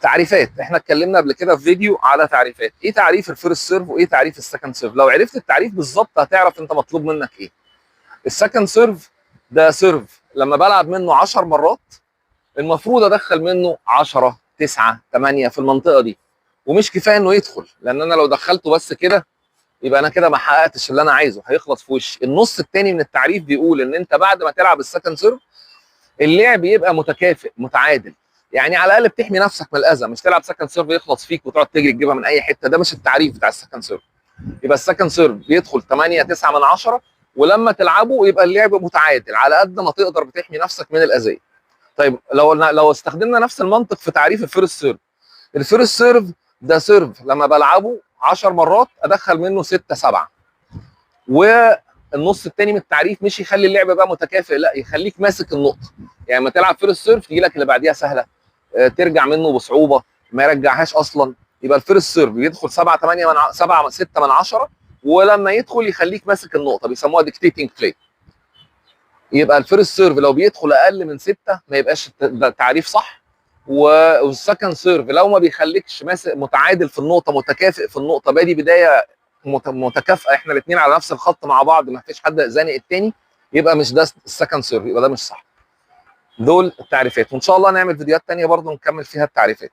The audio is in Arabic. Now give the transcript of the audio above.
تعريفات. احنا اتكلمنا قبل كده في فيديو على تعريفات، ايه تعريف الفيرست سيرف وايه تعريف السكند سيرف. لو عرفت التعريف بالظبط هتعرف انت مطلوب منك ايه. السكند سيرف ده سيرف لما بلعب منه 10 مرات المفروض ادخل منه 10 9 8 في المنطقه دي، ومش كفايه انه يدخل، لان انا لو دخلته بس كده يبقى انا كده ما حققتش اللي انا عايزه، هيخلص في وشي. النص الثاني من التعريف بيقول ان انت بعد ما تلعب السكند سيرف اللعب يبقى متكافئ متعادل، يعني على الاقل بتحمي نفسك من الاذى، مش تلعب سكند سيرف يخلص فيك وتقعد تجري تجيبها من اي حته. ده مش التعريف بتاع السكند سيرف. يبقى السكند سيرف بيدخل 8 9 من 10، ولما تلعبه يبقى اللعب متعادل على قد ما تقدر بتحمي نفسك من الاذيه. طيب لو استخدمنا نفس المنطق في تعريف الفيرست سيرف، الفيرست سيرف ده سيرف لما بلعبه 10 مرات ادخل منه 6 7. والنص الثاني من التعريف مش يخلي اللعب بقى متكافئ، لا يخليك ماسك النقطه. يعني لما تلعب فيرست سيرف تيجي لك اللي بعديها سهله، ترجع منه بصعوبه، ما يرجعهاش اصلا. يبقى الفيرست سيرف بيدخل 7 8 من 7 6 من 10، ولما يدخل يخليك ماسك النقطه، بيسموها ديكتيتنج بلاي. يبقى الفيرست سيرف لو بيدخل اقل من 6 ما يبقاش ده تعريف صح. والسكند سيرف لو ما بيخليكش ماسك متعادل في النقطه، متكافئ في النقطه، بادي بدايه متكافئه، احنا الاثنين على نفس الخط مع بعض، ما فيش حد زانق الثاني، يبقى مش ده السكند سيرف، يبقى ده مش صح. دول التعريفات، وان شاء الله نعمل فيديوهات ثانيه برضه نكمل فيها التعريفات.